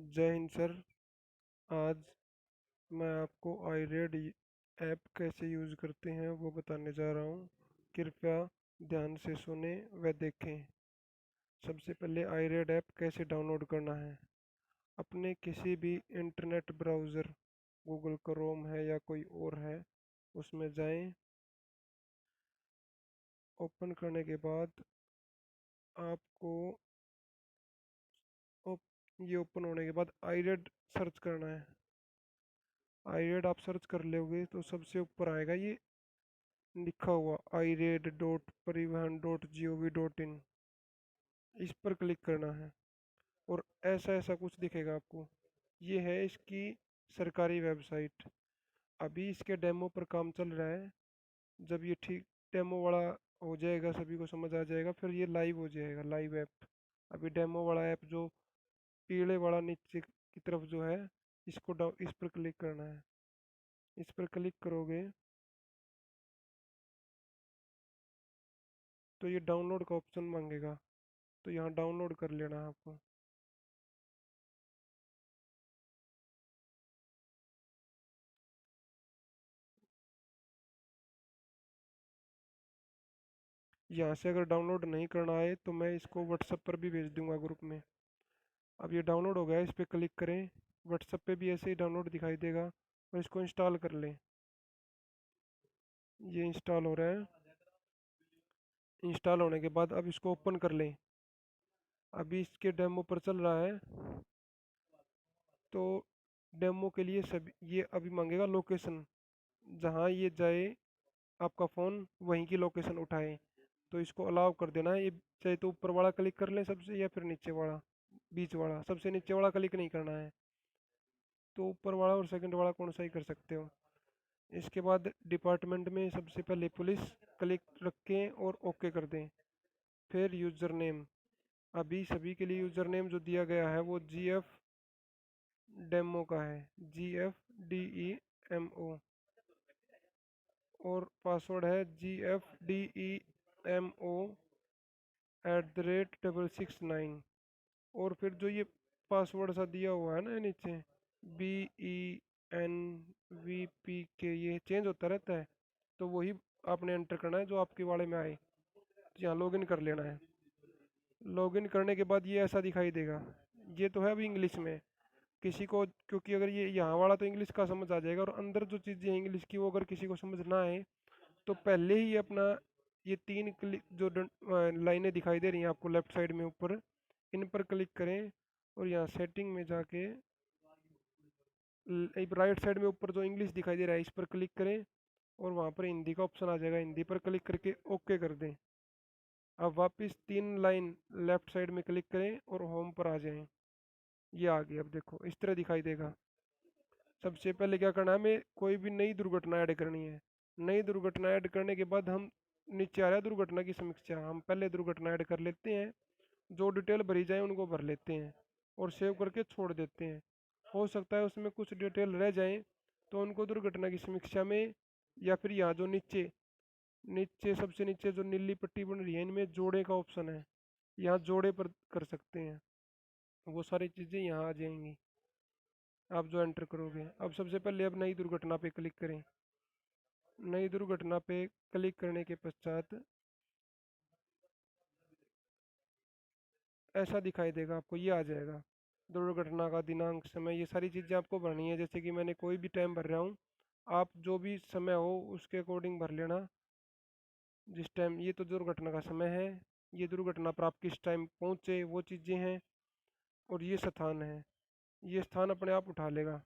जय हिंद सर। आज मैं आपको आईरेड ऐप कैसे यूज़ करते हैं वो बताने जा रहा हूँ। कृपया ध्यान से सुने व देखें। सबसे पहले आईरेड ऐप कैसे डाउनलोड करना है। अपने किसी भी इंटरनेट ब्राउज़र, गूगल क्रोम है या कोई और है, उसमें जाएं। ओपन करने के बाद आपको ये ओपन होने के बाद आईरेड सर्च करना है। आईरेड आप सर्च कर लोगे तो सबसे ऊपर आएगा ये लिखा हुआ ired.परिवहन.gov.in। इस पर क्लिक करना है और ऐसा ऐसा कुछ दिखेगा आपको। ये है इसकी सरकारी वेबसाइट। अभी इसके डेमो पर काम चल रहा है। जब ये ठीक डेमो वाला हो जाएगा, सभी को समझ आ जाएगा, फिर ये लाइव हो जाएगा, लाइव ऐप। अभी डेमो वाला ऐप जो पीले वाला नीचे की तरफ जो है, इस पर क्लिक करना है। इस पर क्लिक करोगे तो ये डाउनलोड का ऑप्शन मांगेगा, तो यहाँ डाउनलोड कर लेना है आपको। यहाँ से अगर डाउनलोड नहीं करना है तो मैं इसको व्हाट्सएप पर भी भेज दूंगा ग्रुप में। अब ये डाउनलोड हो गया है, इस पर क्लिक करें। व्हाट्सएप पे भी ऐसे ही डाउनलोड दिखाई देगा और इसको इंस्टॉल कर लें। ये इंस्टॉल हो रहा है। इंस्टॉल होने के बाद अब इसको ओपन कर लें। अभी इसके डेमो पर चल रहा है, तो डेमो के लिए सभी ये अभी मांगेगा लोकेशन। जहाँ ये जाए आपका फ़ोन वहीं की लोकेशन उठाए, तो इसको अलाउ कर देना है। ये चाहे तो ऊपर वाला क्लिक कर लें सबसे, या फिर नीचे वाला, बीच वाला। सबसे नीचे वाला क्लिक नहीं करना है, तो ऊपर वाला और सेकंड वाला कौन सा ही कर सकते हो। इसके बाद डिपार्टमेंट में सबसे पहले पुलिस क्लिक रखें और ओके कर दें। फिर यूज़र नेम, अभी सभी के लिए यूज़र नेम जो दिया गया है वो GF डेमो का है, GFDEMO। और पासवर्ड है GFDEMO@6669। और फिर जो ये पासवर्ड सा दिया हुआ है ना नीचे, BENVPK, ये चेंज होता रहता है, तो वही आपने एंटर करना है जो आपके वाले में आए। तो यहाँ लॉगिन कर लेना है। लॉगिन करने के बाद ये ऐसा दिखाई देगा। ये तो है अभी इंग्लिश में। किसी को, क्योंकि अगर ये यहाँ वाला तो इंग्लिश का समझ आ जाएगा, और अंदर जो चीज़ें हैं इंग्लिश की वो अगर किसी को समझ ना आए, तो पहले ही अपना ये तीन क्लिक जो लाइनें दिखाई दे रही हैं आपको लेफ्ट साइड में ऊपर, इन पर क्लिक करें और यहाँ सेटिंग में जाके राइट साइड में ऊपर जो इंग्लिश दिखाई दे रहा है इस पर क्लिक करें, और वहाँ पर हिंदी का ऑप्शन आ जाएगा, हिंदी पर क्लिक करके ओके कर दें। अब वापस तीन लाइन लेफ्ट साइड में क्लिक करें और होम पर आ जाएं। ये आ गया। अब देखो इस तरह दिखाई देगा। सबसे पहले क्या करना है, हमें कोई भी नई दुर्घटना ऐड करनी है। नई दुर्घटना ऐड करने के बाद हम, नीचे आ रहा है दुर्घटना की समीक्षा, हम पहले दुर्घटना ऐड कर लेते हैं। जो डिटेल भरी जाए उनको भर लेते हैं और सेव करके छोड़ देते हैं। हो सकता है उसमें कुछ डिटेल रह जाए, तो उनको दुर्घटना की समीक्षा में, या फिर यहाँ जो नीचे नीचे सबसे नीचे जो नीली पट्टी बन रही है, इनमें जोड़े का ऑप्शन है, यहाँ जोड़े पर कर सकते हैं। वो सारी चीज़ें यहाँ आ जाएंगी आप जो एंटर करोगे। अब सबसे पहले अब नई दुर्घटना पे क्लिक करें। नई दुर्घटना पे क्लिक करने के पश्चात ऐसा दिखाई देगा आपको, ये आ जाएगा दुर्घटना का दिनांक, समय, ये सारी चीज़ें आपको भरनी है। जैसे कि मैंने कोई भी टाइम भर रहा हूँ, आप जो भी समय हो उसके अकॉर्डिंग भर लेना। जिस टाइम, ये तो दुर्घटना का समय है, ये दुर्घटना पर आप किस टाइम पहुँचे वो चीज़ें हैं, और ये स्थान है। ये स्थान अपने आप उठा लेगा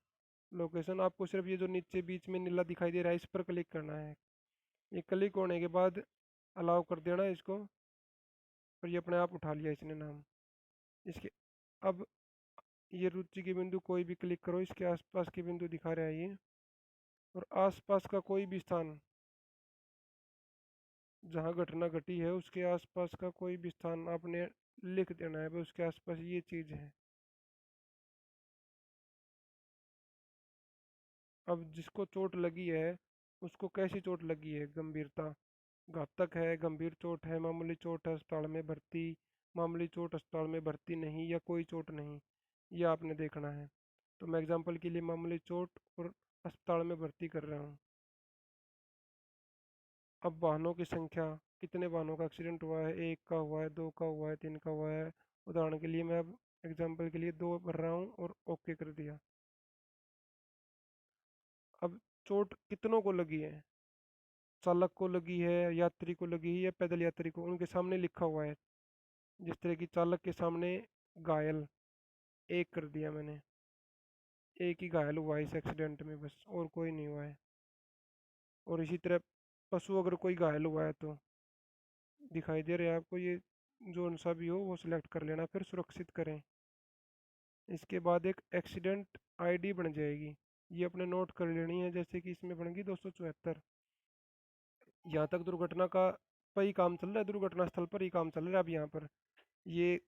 लोकेशन। आपको सिर्फ ये जो नीचे बीच में नीला दिखाई दे रहा है इस पर क्लिक करना है। ये क्लिक होने के बाद अलाउ कर देना इसको, और ये अपने आप उठा लिया इसने नाम इसके। अब ये रुचि के बिंदु कोई भी क्लिक करो, इसके आसपास के बिंदु दिखा रहा है ये, और आसपास का कोई भी स्थान जहाँ घटना घटी है उसके आसपास का कोई भी स्थान आपने लिख देना है, भाई उसके आसपास ये चीज़ है। अब जिसको चोट लगी है उसको कैसी चोट लगी है, गंभीरता, घातक है, गंभीर चोट है, मामूली चोट है, अस्पताल में भर्ती, मामूली चोट, अस्पताल में भर्ती नहीं, या कोई चोट नहीं। ये आपने देखना है। तो मैं एग्जांपल के लिए मामूली चोट और अस्पताल में भर्ती कर रहा हूँ। अब वाहनों की संख्या, कितने वाहनों का एक्सीडेंट हुआ है, एक का हुआ है, दो का हुआ है, तीन का हुआ है। उदाहरण के लिए मैं अब एग्जांपल के लिए दो भर रहा हूँ और ओके कर दिया। अब चोट कितनों को लगी है, चालक को लगी है, यात्री को लगी है या पैदल यात्री को, उनके सामने लिखा हुआ है। जिस तरह की चालक के सामने घायल, एक कर दिया मैंने। एक ही घायल हुआ है इस एक्सीडेंट में बस, और कोई नहीं हुआ है। और इसी तरह पशु अगर कोई घायल हुआ है तो दिखाई दे रहा है आपको ये, जो सा भी हो वो सिलेक्ट कर लेना, फिर सुरक्षित करें। इसके बाद एक एक्सीडेंट आईडी बन जाएगी, ये अपने नोट कर लेनी है। जैसे कि इसमें बन गई 274। यहाँ तक दुर्घटना का पर ही काम चल रहा है, दुर्घटना स्थल पर ही काम चल रहा है अब यहाँ पर। ये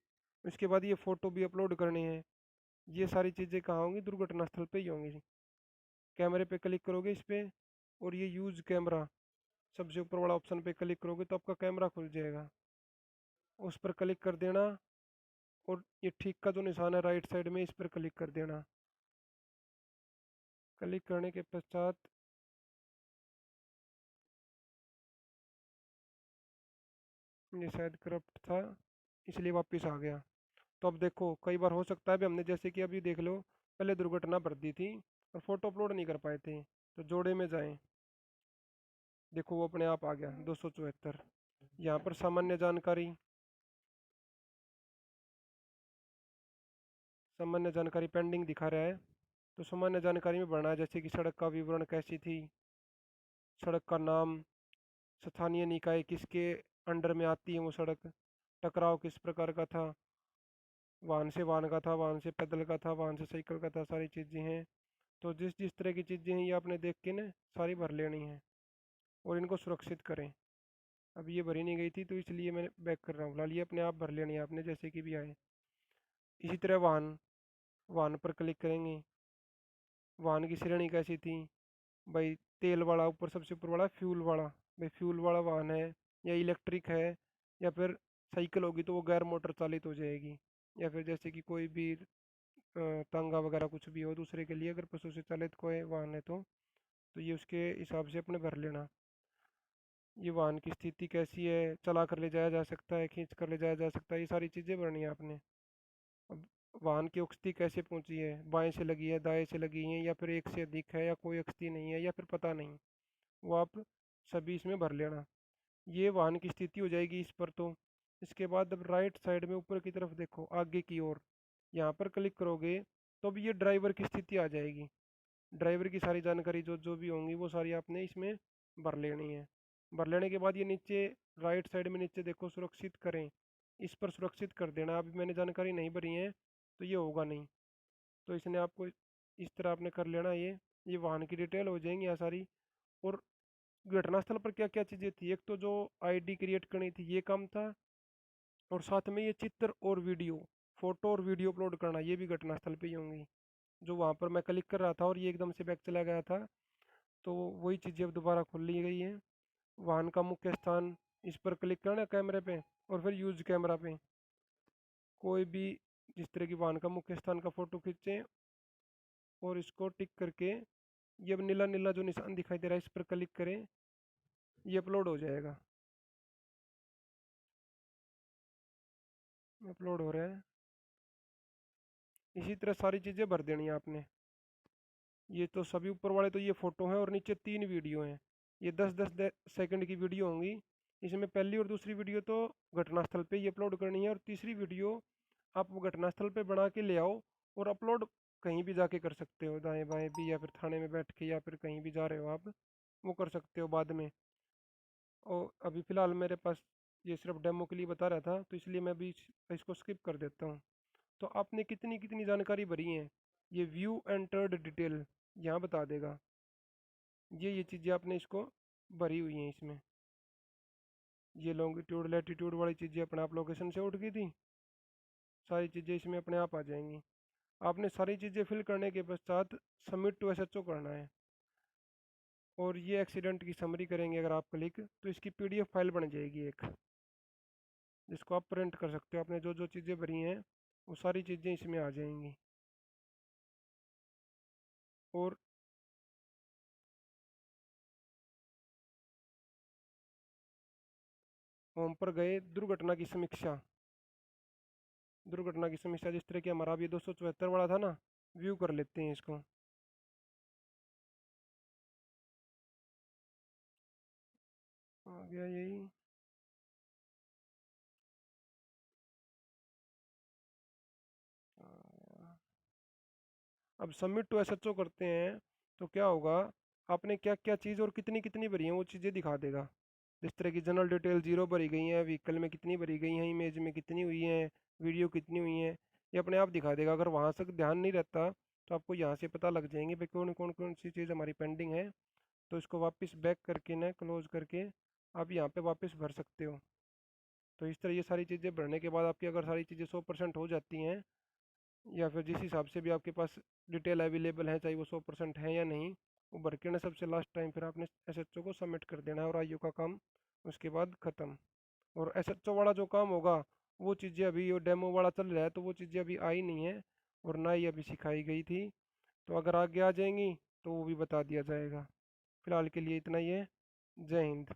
इसके बाद ये फ़ोटो भी अपलोड करने हैं। ये सारी चीज़ें कहाँ होंगी, दुर्घटना स्थल पे ही होंगी। कैमरे पे क्लिक करोगे इस पे, और ये यूज़ कैमरा सबसे ऊपर वाला ऑप्शन पे क्लिक करोगे तो आपका कैमरा खुल जाएगा। उस पर क्लिक कर देना, और ये ठीक का जो निशान है राइट साइड में, इस पर क्लिक कर देना। क्लिक करने के पश्चात ये शायद करप्ट था, इसलिए वापस आ गया। तो अब देखो, कई बार हो सकता है भी हमने, जैसे कि अभी देख लो, पहले दुर्घटना भर दी थी और फोटो अपलोड नहीं कर पाए थे। तो जोड़े में जाएं, देखो वो अपने आप आ गया 274। यहाँ पर सामान्य जानकारी, सामान्य जानकारी पेंडिंग दिखा रहा है। तो सामान्य जानकारी में भरना है, जैसे कि सड़क का विवरण कैसी थी, सड़क का नाम, स्थानीय निकाय किसके अंडर में आती है वो सड़क, टकराव किस प्रकार का था, वाहन से वाहन का था, वाहन से पैदल का था, वाहन से साइकिल का था, सारी चीज़ें हैं। तो जिस जिस तरह की चीज़ें हैं ये आपने देख के ना सारी भर लेनी है, और इनको सुरक्षित करें। अब ये भरी नहीं गई थी तो इसलिए मैं बैक कर रहा हूँ फिलहाल, ये अपने आप भर लेनी है आपने जैसे कि भी आए। इसी तरह वाहन, वाहन पर क्लिक करेंगे। वाहन की श्रेणी कैसी थी, भाई तेल वाला, ऊपर सबसे ऊपर वाला फ्यूल वाला, भाई फ्यूल वाला वाहन है या इलेक्ट्रिक है, या फिर साइकिल होगी तो वो गैर मोटर चालित हो जाएगी, या फिर जैसे कि कोई भी तांगा वगैरह कुछ भी हो दूसरे के लिए, अगर पशु से चालित कोई वाहन है तो ये उसके हिसाब से अपने भर लेना। ये वाहन की स्थिति कैसी है, चला कर ले जाया जा सकता है, खींच कर ले जाया जा सकता है, ये सारी चीज़ें भरनी है आपने। अब वाहन की अक्षति कैसे पहुंची है, बाएं से लगी है, दाएं से लगी है, या फिर एक से अधिक है, या कोई अक्षति नहीं है, या फिर पता नहीं, वो आप सभी इसमें भर लेना। ये वाहन की स्थिति हो जाएगी इस पर। तो इसके बाद अब राइट साइड में ऊपर की तरफ देखो, आगे की ओर, यहाँ पर क्लिक करोगे तो अब ये ड्राइवर की स्थिति आ जाएगी। ड्राइवर की सारी जानकारी जो जो भी होंगी वो सारी आपने इसमें भर लेनी है। भर लेने के बाद ये नीचे राइट साइड में नीचे देखो, सुरक्षित करें, इस पर सुरक्षित कर देना। अभी मैंने जानकारी नहीं भरी है तो ये होगा नहीं, तो इसने आपको इस तरह आपने कर लेना। ये वाहन की डिटेल हो जाएंगी यहाँ सारी। और घटनास्थल पर क्या क्या चीज़ें थी, एक तो जो आईडी क्रिएट करनी थी ये काम था, और साथ में ये चित्र और वीडियो, फोटो और वीडियो अपलोड करना, ये भी घटनास्थल पे ही होंगी। जो वहाँ पर मैं क्लिक कर रहा था और ये एकदम से बैक चला गया था, तो वही चीज़ें अब दोबारा खोल ली गई हैं। वाहन का मुख्य स्थान, इस पर क्लिक करना कैमरे पे, और फिर यूज कैमरा पे कोई भी जिस तरह की वाहन का मुख्य स्थान का फ़ोटो खींचें, और इसको टिक करके ये अब नीला नीला जो निशान दिखाई दे रहा है इस पर क्लिक करें, ये अपलोड हो जाएगा। अपलोड हो रहा है। इसी तरह सारी चीज़ें भर देनी है आपने। ये तो सभी ऊपर वाले तो ये फ़ोटो हैं, और नीचे तीन वीडियो हैं। ये 10-10 सेकंड की वीडियो होंगी। इसमें पहली और दूसरी वीडियो तो घटनास्थल पे ही अपलोड करनी है, और तीसरी वीडियो आप वो घटनास्थल पे बना के ले आओ, और अपलोड कहीं भी जाके कर सकते हो, दाएं बाएं भी, या फिर थाने में बैठ के, या फिर कहीं भी जा रहे हो आप, वो कर सकते हो बाद में। और अभी फ़िलहाल मेरे पास ये सिर्फ डेमो के लिए बता रहा था, तो इसलिए मैं भी इसको स्किप कर देता हूँ। तो आपने कितनी कितनी जानकारी भरी है, ये व्यू एंटर्ड डिटेल यहाँ बता देगा। ये चीज़ें आपने इसको भरी हुई हैं इसमें। ये लॉन्गिट्यूड लैटिट्यूड वाली चीज़ें अपने आप लोकेशन से उठ गई थी, सारी चीज़ें इसमें अपने आप आ जाएंगी। आपने सारी चीज़ें फिल करने के पश्चात सबमिट टू एसएचओ करना है। और ये एक्सीडेंट की समरी करेंगे अगर आप क्लिक, तो इसकी पीडीएफ फाइल बन जाएगी एक, जिसको आप प्रिंट कर सकते हो। आपने जो जो चीज़ें भरी हैं वो सारी चीज़ें इसमें आ जाएंगी। और होम पर गए, दुर्घटना की समीक्षा जिस तरह की हमारा अभी 274 वाला था ना, व्यू कर लेते हैं इसको। आ गया यही। आ, अब सबमिट टू एसएचओ करते हैं तो क्या होगा, आपने क्या क्या चीज़ और कितनी कितनी भरी है वो चीज़ें दिखा देगा। जिस तरह की जनरल डिटेल जीरो भरी गई हैं, व्हीकल में कितनी भरी गई हैं, इमेज में कितनी हुई हैं, वीडियो कितनी हुई हैं, ये अपने आप दिखा देगा। अगर वहाँ से ध्यान नहीं रहता तो आपको यहाँ से पता लग जाएंगे भाई कौन कौन कौन सी चीज़ हमारी पेंडिंग है। तो इसको वापस बैक करके ना क्लोज करके आप यहाँ पे वापस भर सकते हो। तो इस तरह ये सारी चीज़ें भरने के बाद आपकी अगर सारी चीज़ें 100% हो जाती हैं, या फिर जिस हिसाब से भी आपके पास डिटेल अवेलेबल है, चाहे वो 100% है या नहीं, वो भर के ना सबसे लास्ट टाइम फिर आपने एसएचओ को सबमिट कर देना है और आईओ का काम उसके बाद ख़त्म। और एसएचओ वाला जो काम होगा वो चीज़ें अभी, वो डेमो वाला चल रहा है तो वो चीज़ें अभी आई नहीं है और ना ही अभी सिखाई गई थी। तो अगर आगे आ जाएंगी तो वो भी बता दिया जाएगा। फिलहाल के लिए इतना ही है। जय हिंद।